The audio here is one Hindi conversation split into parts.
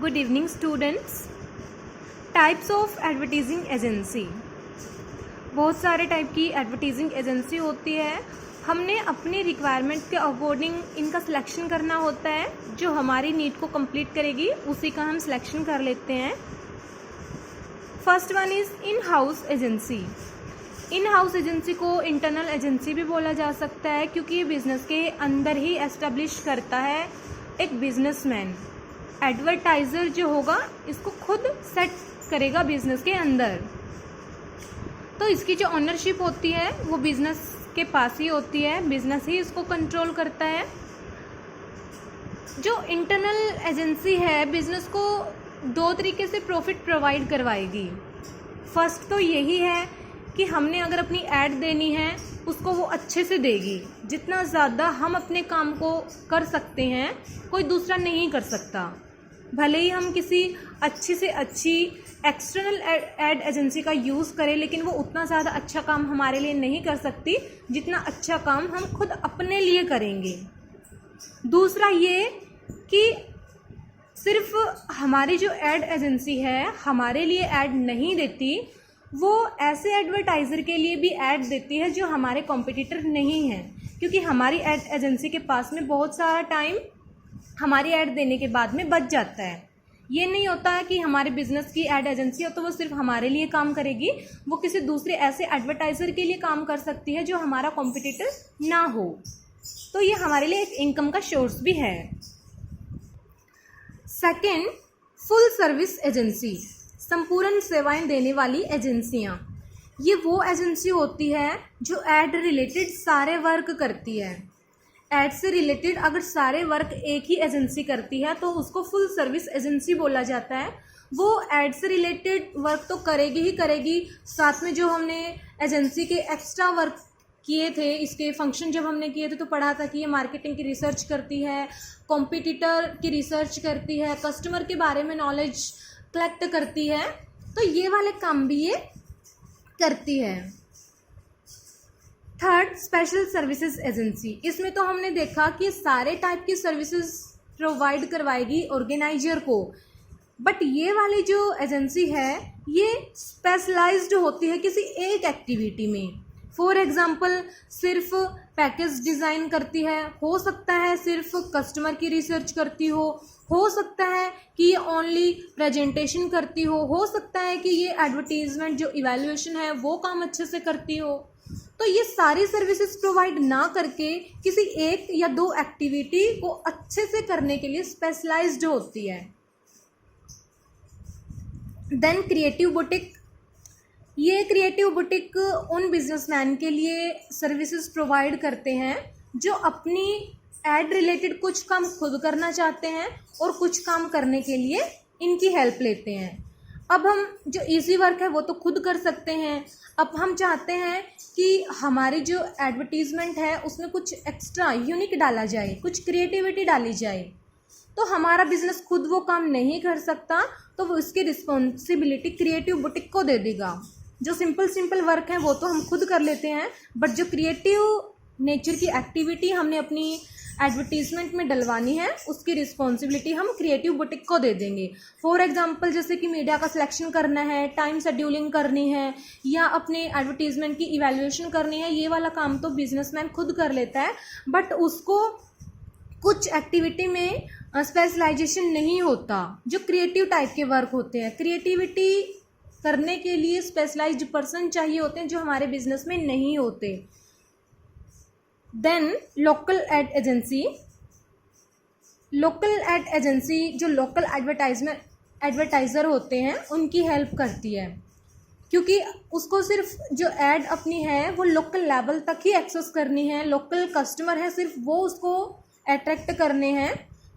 Good evening students. Types of advertising agency. बहुत सारे टाइप की एडवर्टाइजिंग एजेंसी होती है। हमने अपनी रिक्वायरमेंट के अकॉर्डिंग इनका सिलेक्शन करना होता है। जो हमारी नीड को कंप्लीट करेगी उसी का हम सिलेक्शन कर लेते हैं। First one is in house agency. In house agency को इंटरनल एजेंसी भी बोला जा सकता है, क्योंकि ये बिजनेस के अंदर ही एस्टेब्लिश करता है एक बिजनेसमैन। एडवर्टाइज़र जो होगा इसको खुद सेट करेगा बिजनेस के अंदर, तो इसकी जो ऑनरशिप होती है वो बिजनेस के पास ही होती है, बिजनेस ही इसको कंट्रोल करता है। जो इंटरनल एजेंसी है बिजनेस को दो तरीके से प्रॉफिट प्रोवाइड करवाएगी। फर्स्ट तो यही है कि हमने अगर अपनी ऐड देनी है उसको वो अच्छे से देगी। जितना ज़्यादा हम अपने काम को कर सकते हैं कोई दूसरा नहीं कर सकता। भले ही हम किसी अच्छी से अच्छी एक्सटर्नल एड एजेंसी का यूज़ करें, लेकिन वो उतना ज़्यादा अच्छा काम हमारे लिए नहीं कर सकती जितना अच्छा काम हम खुद अपने लिए करेंगे। दूसरा ये कि सिर्फ हमारी जो एड एजेंसी है हमारे लिए ऐड नहीं देती, वो ऐसे एडवर्टाइज़र के लिए भी ऐड देती है जो हमारे कॉम्पिटिटर नहीं हैं, क्योंकि हमारी एड एजेंसी के पास में बहुत सारा टाइम हमारी ऐड देने के बाद में बच जाता है। ये नहीं होता है कि हमारे बिजनेस की ऐड एजेंसी हो तो वो सिर्फ हमारे लिए काम करेगी, वो किसी दूसरे ऐसे एडवर्टाइज़र के लिए काम कर सकती है जो हमारा कॉम्पिटिटर ना हो। तो ये हमारे लिए एक इनकम का सोर्स भी है। Second, full service agency. संपूर्ण सेवाएं देने वाली एजेंसियां। ये वो एजेंसी होती है जो ऐड रिलेटेड सारे वर्क करती है। ऐड से रिलेटेड अगर सारे वर्क एक ही एजेंसी करती है तो उसको फुल सर्विस एजेंसी बोला जाता है। वो ऐड से रिलेटेड वर्क तो करेगी ही करेगी, साथ में जो हमने एजेंसी के एक्स्ट्रा वर्क किए थे, इसके फंक्शन जब हमने किए थे तो पढ़ा था कि ये मार्केटिंग की रिसर्च करती है, कॉम्पिटिटर की रिसर्च करती है, कस्टमर के बारे में नॉलेज कलेक्ट करती है, तो ये वाले काम भी ये करती है। Third, special services agency. इसमें तो हमने देखा कि सारे टाइप की सर्विसेज प्रोवाइड करवाएगी ऑर्गेनाइजर को, बट ये वाली जो एजेंसी है ये स्पेशलाइज्ड होती है किसी एक एक्टिविटी में। फॉर एग्जांपल सिर्फ पैकेज डिज़ाइन करती है, हो सकता है सिर्फ कस्टमर की रिसर्च करती हो सकता है कि ये ओनली प्रेजेंटेशन करती हो सकता है कि ये एडवर्टीजमेंट जो इवैल्यूएशन है वो काम अच्छे से करती हो। तो ये सारी सर्विसेज प्रोवाइड ना करके किसी एक या दो एक्टिविटी को अच्छे से करने के लिए स्पेशलाइज्ड होती है। Then creative boutique. ये क्रिएटिव बुटीक उन बिजनेसमैन के लिए सर्विसेज प्रोवाइड करते हैं जो अपनी एड रिलेटेड कुछ काम खुद करना चाहते हैं और कुछ काम करने के लिए इनकी हेल्प लेते हैं। अब हम जो इजी वर्क है वो तो खुद कर सकते हैं। अब हम चाहते हैं कि हमारी जो एडवर्टीजमेंट है उसमें कुछ एक्स्ट्रा यूनिक डाला जाए, कुछ क्रिएटिविटी डाली जाए, तो हमारा बिजनेस खुद वो काम नहीं कर सकता, तो वो इसकी रिस्पॉन्सिबिलिटी क्रिएटिव बुटीक को दे देगा। जो सिंपल वर्क है वो तो हम खुद कर लेते हैं, बट जो क्रिएटिव नेचर की एक्टिविटी हमने अपनी एडवर्टीजमेंट में डलवानी है उसकी रिस्पॉन्सिबिलिटी हम क्रिएटिव बुटीक को दे देंगे। फॉर एग्जांपल जैसे कि मीडिया का सिलेक्शन करना है, टाइम शेड्यूलिंग करनी है, या अपने एडवर्टीजमेंट की इवैल्यूएशन करनी है, ये वाला काम तो बिजनेसमैन खुद कर लेता है, बट उसको कुछ एक्टिविटी में स्पेशलाइजेशन नहीं होता जो क्रिएटिव टाइप के वर्क होते हैं। क्रिएटिविटी करने के लिए स्पेशलाइज्ड पर्सन चाहिए होते हैं जो हमारे बिजनेस में नहीं होते। Then local ad agency. Local ad agency जो लोकल एडवर्टाइज़र होते हैं उनकी हेल्प करती है, क्योंकि उसको सिर्फ जो एड अपनी है वो लोकल लेवल तक ही एक्सेस करनी है। लोकल कस्टमर है सिर्फ वो उसको अट्रैक्ट करने हैं,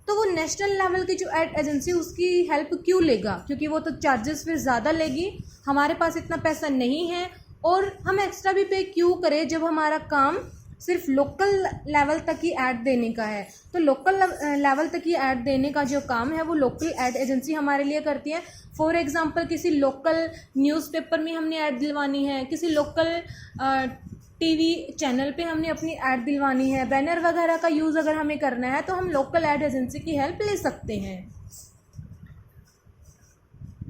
तो वो नेशनल लेवल की जो एड एजेंसी उसकी हेल्प क्यों लेगा, क्योंकि वो तो चार्जेस फिर ज़्यादा लेगी। हमारे पास इतना पैसा नहीं है और हम एक्स्ट्रा भी पे क्यों करें जब हमारा काम सिर्फ लोकल लेवल तक ही ऐड देने का है। तो लोकल लेवल तक ही ऐड देने का जो काम है वो लोकल ऐड एजेंसी हमारे लिए करती है। फॉर एग्जांपल किसी लोकल न्यूज़पेपर में हमने ऐड दिलवानी है, किसी लोकल टीवी चैनल पे हमने अपनी ऐड दिलवानी है, बैनर वगैरह का यूज़ अगर हमें करना है तो हम लोकल ऐड एजेंसी की हेल्प ले सकते हैं।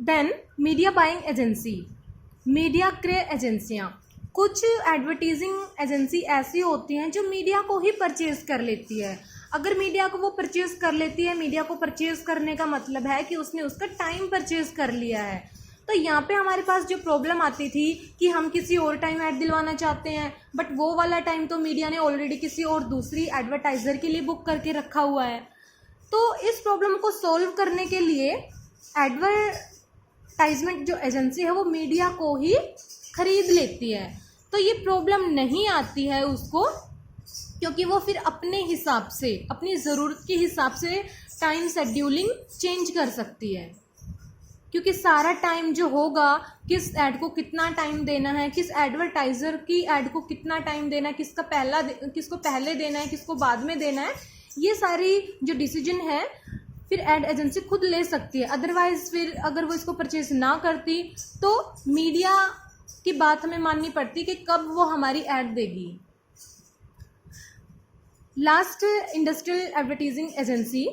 Then media buying agency, media क्रय एजेंसियाँ। कुछ एडवर्टीजिंग एजेंसी ऐसी होती हैं जो मीडिया को ही परचेज कर लेती है। अगर मीडिया को वो परचेज कर लेती है, मीडिया को परचेज करने का मतलब है कि उसने उसका टाइम परचेज कर लिया है। तो यहाँ पे हमारे पास जो प्रॉब्लम आती थी कि हम किसी और टाइम ऐड दिलवाना चाहते हैं, बट वो वाला टाइम तो मीडिया ने ऑलरेडी किसी और दूसरी एडवर्टाइज़र के लिए बुक करके रखा हुआ है। तो इस प्रॉब्लम को सॉल्व करने के लिए एडवर्टाइजमेंट जो एजेंसी है वो मीडिया को ही खरीद लेती है। तो ये प्रॉब्लम नहीं आती है उसको, क्योंकि वो फिर अपने हिसाब से, अपनी ज़रूरत के हिसाब से टाइम शेड्यूलिंग चेंज कर सकती है। क्योंकि सारा टाइम जो होगा, किस ऐड को कितना टाइम देना है, किस एडवर्टाइज़र की ऐड को कितना टाइम देना है, किसको पहले देना है, किसको बाद में देना है, ये सारी जो डिसीजन है फिर ऐड एजेंसी खुद ले सकती है। अदरवाइज फिर अगर वो इसको परचेज ना करती तो मीडिया की बात हमें माननी पड़ती कि कब वो हमारी ऐड देगी। Last, industrial advertising agency.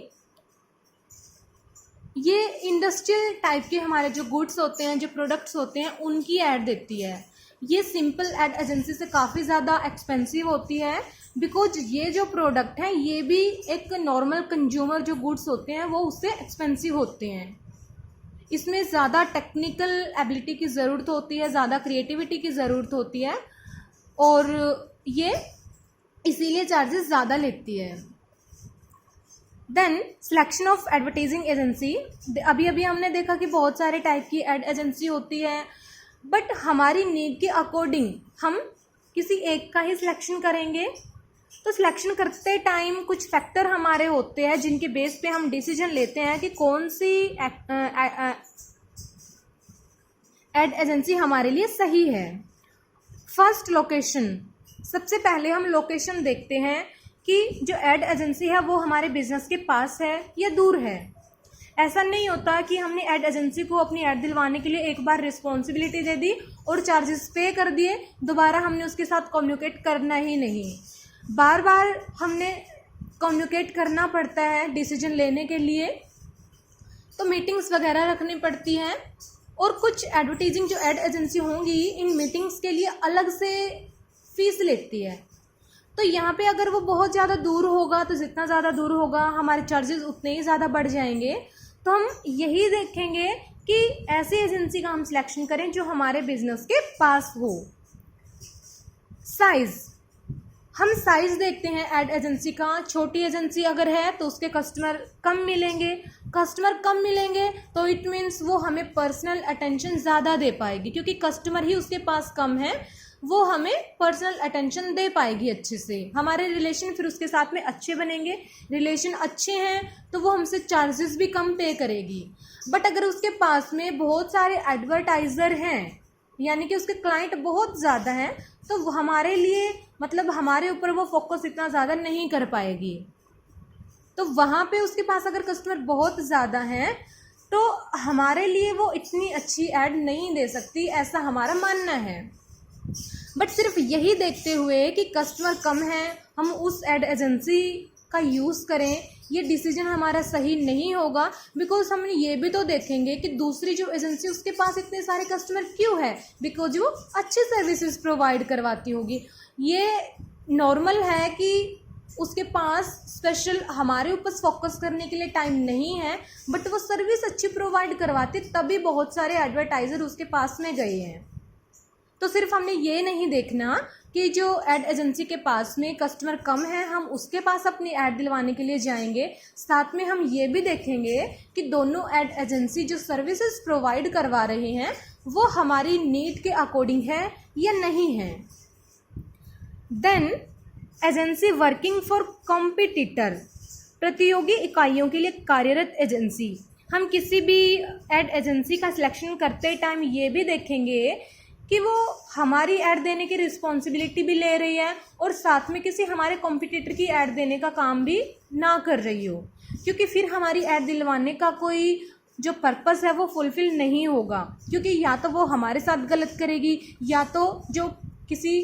ये इंडस्ट्रियल टाइप के हमारे जो गुड्स होते हैं, जो प्रोडक्ट्स होते हैं, उनकी ऐड देती है। ये सिंपल ऐड एजेंसी से काफ़ी ज़्यादा एक्सपेंसिव होती है, बिकॉज ये जो प्रोडक्ट हैं ये भी एक नॉर्मल कंज्यूमर जो गुड्स होते हैं वो उससे एक्सपेंसिव होते हैं। इसमें ज़्यादा टेक्निकल एबिलिटी की ज़रूरत होती है, ज़्यादा क्रिएटिविटी की ज़रूरत होती है, और ये इसीलिए चार्जेस ज़्यादा लेती है। Then selection of advertising agency. अभी अभी हमने देखा कि बहुत सारे टाइप की एड एजेंसी होती है, बट हमारी नीड के अकॉर्डिंग हम किसी एक का ही सिलेक्शन करेंगे। तो सिलेक्शन करते टाइम कुछ फैक्टर हमारे होते हैं जिनके बेस पे हम डिसीजन लेते हैं कि कौन सी एड एजेंसी हमारे लिए सही है। First, location. सबसे पहले हम लोकेशन देखते हैं कि जो एड एजेंसी है वो हमारे बिजनेस के पास है या दूर है। ऐसा नहीं होता कि हमने एड एजेंसी को अपनी ऐड दिलवाने के लिए एक बार रिस्पॉन्सिबिलिटी दे दी और चार्जेस पे कर दिए, दोबारा हमने उसके साथ कम्युनिकेट करना ही नहीं। बार बार हमने कम्युनिकेट करना पड़ता है डिसीजन लेने के लिए, तो मीटिंग्स वगैरह रखनी पड़ती हैं। और कुछ एडवर्टाइजिंग जो एड एजेंसी होंगी इन मीटिंग्स के लिए अलग से फीस लेती है। तो यहाँ पे अगर वो बहुत ज़्यादा दूर होगा तो जितना ज़्यादा दूर होगा हमारे चार्जेस उतने ही ज़्यादा बढ़ जाएंगे। तो हम यही देखेंगे कि ऐसी एजेंसी का हम सिलेक्शन करें जो हमारे बिजनेस के पास हो। साइज़, हम साइज़ देखते हैं एड एजेंसी का। छोटी एजेंसी अगर है तो उसके कस्टमर कम मिलेंगे, तो इट मीन्स वो हमें पर्सनल अटेंशन ज़्यादा दे पाएगी, क्योंकि कस्टमर ही उसके पास कम है, वो हमें पर्सनल अटेंशन दे पाएगी अच्छे से। हमारे रिलेशन फिर उसके साथ में अच्छे बनेंगे। रिलेशन अच्छे हैं तो वो हमसे चार्जेस भी कम पे करेगी। बट अगर उसके पास में बहुत सारे एडवर्टाइज़र हैं, यानी कि उसके क्लाइंट बहुत ज़्यादा हैं, तो वो हमारे लिए, मतलब हमारे ऊपर वो फोकस इतना ज़्यादा नहीं कर पाएगी। तो वहाँ पे उसके पास अगर कस्टमर बहुत ज़्यादा हैं तो हमारे लिए वो इतनी अच्छी ऐड नहीं दे सकती, ऐसा हमारा मानना है। बट सिर्फ यही देखते हुए कि कस्टमर कम है हम उस एड एजेंसी का यूज़ करें, ये डिसीजन हमारा सही नहीं होगा। बिकॉज हम ये भी तो देखेंगे कि दूसरी जो एजेंसी उसके पास इतने सारे कस्टमर क्यों है, बिकॉज वो अच्छे सर्विसेज प्रोवाइड करवाती होगी। ये नॉर्मल है कि उसके पास स्पेशल हमारे ऊपर फोकस करने के लिए टाइम नहीं है, बट वो सर्विस अच्छी प्रोवाइड करवाती, तभी बहुत सारे एडवर्टाइज़र उसके पास में गए हैं। तो सिर्फ हमने ये नहीं देखना कि जो एड एजेंसी के पास में कस्टमर कम है हम उसके पास अपनी ऐड दिलवाने के लिए जाएंगे, साथ में हम ये भी देखेंगे कि दोनों एड एजेंसी जो सर्विसेज प्रोवाइड करवा रहे हैं वो हमारी नीड के अकॉर्डिंग है या नहीं है। Then agency working for competitor, प्रतियोगी इकाइयों के लिए कार्यरत एजेंसी। हम किसी भी एड एजेंसी का सिलेक्शन करते टाइम ये भी देखेंगे कि वो हमारी ऐड देने की रिस्पॉन्सिबिलिटी भी ले रही है और साथ में किसी हमारे कॉम्पिटिटर की ऐड देने का काम भी ना कर रही हो, क्योंकि फिर हमारी ऐड दिलवाने का कोई जो पर्पस है वो फुलफिल नहीं होगा। क्योंकि या तो वो हमारे साथ गलत करेगी या तो जो किसी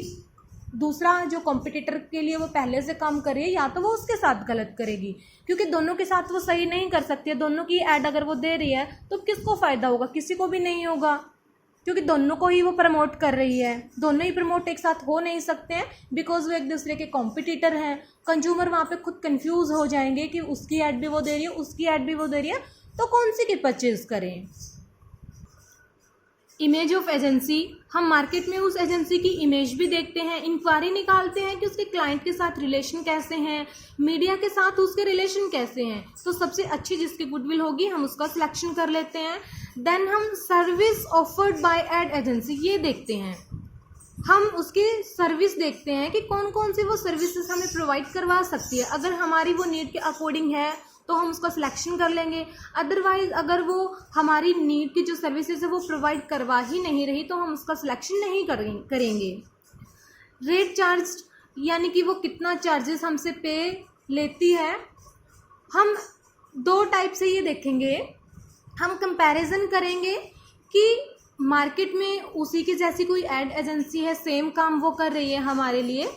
दूसरा जो कॉम्पिटिटर के लिए वो पहले से काम करे या तो वो उसके साथ गलत करेगी, क्योंकि दोनों के साथ वो सही नहीं कर सकती है। दोनों की ऐड अगर वो दे रही है तो किसको फ़ायदा होगा? किसी को भी नहीं होगा, क्योंकि दोनों को ही वो प्रमोट कर रही है। दोनों ही प्रमोट एक साथ हो नहीं सकते हैं, बिकॉज वो एक दूसरे के कॉम्पिटिटर हैं। कंज्यूमर वहाँ पे खुद कंफ्यूज हो जाएंगे कि उसकी ऐड भी वो दे रही है, उसकी ऐड भी वो दे रही है, तो कौन सी की परचेज करें। इमेज ऑफ एजेंसी, हम मार्केट में उस एजेंसी की इमेज भी देखते हैं, इंक्वायरी निकालते हैं कि उसके क्लाइंट के साथ रिलेशन कैसे हैं, मीडिया के साथ उसके रिलेशन कैसे हैं। तो सबसे अच्छी जिसकी गुडविल होगी हम उसका सिलेक्शन कर लेते हैं। देन हम service offered by ad agency, ये देखते हैं, हम उसकी सर्विस देखते हैं कि कौन कौन सी वो सर्विसेज हमें प्रोवाइड करवा सकती है। अगर हमारी वो नीड के अकॉर्डिंग है तो हम उसका सिलेक्शन कर लेंगे, अदरवाइज अगर वो हमारी नीड की जो सर्विसेज है वो प्रोवाइड करवा ही नहीं रही तो हम उसका सिलेक्शन नहीं करेंगे। रेट चार्ज, यानी कि वो कितना चार्जेस हमसे पे लेती है। हम दो टाइप से ये देखेंगे, हम कंपैरिजन करेंगे कि मार्केट में उसी की जैसी कोई एड एजेंसी है, सेम काम वो कर रही है हमारे लिए,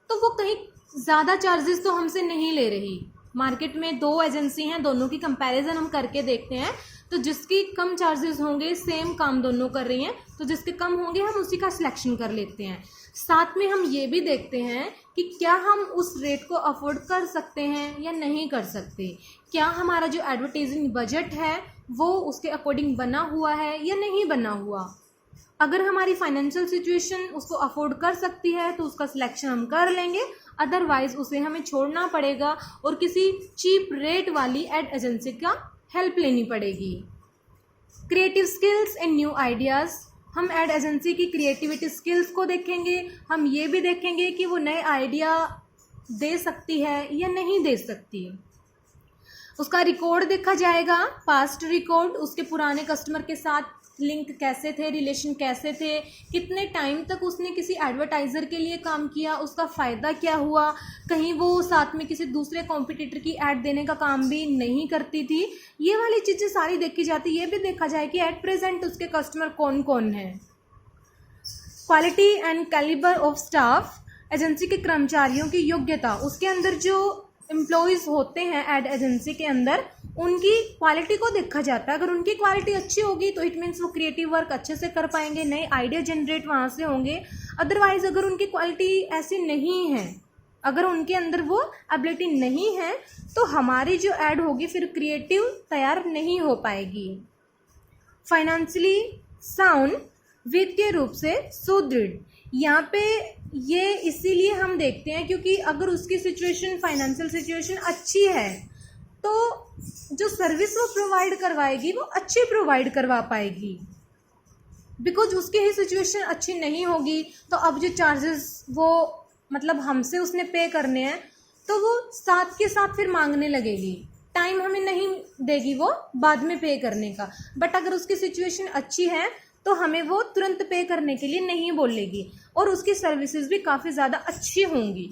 तो वो कहीं ज़्यादा चार्जेस तो हमसे नहीं ले रही। मार्केट में दो एजेंसी हैं, दोनों की कंपैरिजन हम करके देखते हैं, तो जिसकी कम चार्जेस होंगे, सेम काम दोनों कर रही हैं, तो जिसके कम होंगे हम उसी का सिलेक्शन कर लेते हैं। साथ में हम ये भी देखते हैं कि क्या हम उस रेट को अफोर्ड कर सकते हैं या नहीं कर सकते, क्या हमारा जो एडवर्टाइजिंग बजट है वो उसके अकॉर्डिंग बना हुआ है या नहीं बना हुआ। अगर हमारी फाइनेंशियल सिचुएशन उसको अफोर्ड कर सकती है तो उसका सिलेक्शन हम कर लेंगे, अदरवाइज उसे हमें छोड़ना पड़ेगा और किसी चीप रेट वाली एड एजेंसी का हेल्प लेनी पड़ेगी। Creative skills and new ideas, हम एड एजेंसी की क्रिएटिविटी स्किल्स को देखेंगे। हम ये भी देखेंगे कि वो नए आइडिया दे सकती है या नहीं दे सकती। उसका रिकॉर्ड देखा जाएगा, पास्ट रिकॉर्ड, उसके पुराने कस्टमर के साथ लिंक कैसे थे, रिलेशन कैसे थे, कितने टाइम तक उसने किसी एडवर्टाइज़र के लिए काम किया, उसका फ़ायदा क्या हुआ, कहीं वो साथ में किसी दूसरे कॉम्पिटिटर की ऐड देने का काम भी नहीं करती थी। ये वाली चीज़ें सारी देखी जाती। ये भी देखा जाए कि एट प्रेजेंट उसके कस्टमर कौन कौन हैं। Quality and calibre of staff, agency के कर्मचारियों की योग्यता, उसके अंदर जो एम्प्लॉयज़ होते हैं एड एजेंसी के अंदर, उनकी क्वालिटी को देखा जाता है। अगर उनकी क्वालिटी अच्छी होगी तो इट मीन्स वो क्रिएटिव वर्क अच्छे से कर पाएंगे, नए आइडिया जनरेट वहाँ से होंगे। अदरवाइज अगर उनकी क्वालिटी ऐसी नहीं है, अगर उनके अंदर वो एबिलिटी नहीं है, तो हमारी जो ऐड होगी फिर क्रिएटिव तैयार नहीं हो पाएगी। फाइनेंशियली साउंड, वित्तीय रूप से सुदृढ़, यहाँ पे ये इसीलिए हम देखते हैं क्योंकि अगर उसकी सिचुएशन, फाइनेंशियल सिचुएशन अच्छी है तो जो सर्विस वो प्रोवाइड करवाएगी वो अच्छी प्रोवाइड करवा पाएगी। बिकॉज उसकी ही सिचुएशन अच्छी नहीं होगी तो अब जो चार्जेस वो मतलब हमसे उसने पे करने हैं तो वो साथ के साथ फिर मांगने लगेगी, टाइम हमें नहीं देगी वो बाद में पे करने का। बट अगर उसकी सिचुएशन अच्छी है तो हमें वो तुरंत पे करने के लिए नहीं बोलेगी और उसकी सर्विसेज भी काफ़ी ज़्यादा अच्छी होंगी।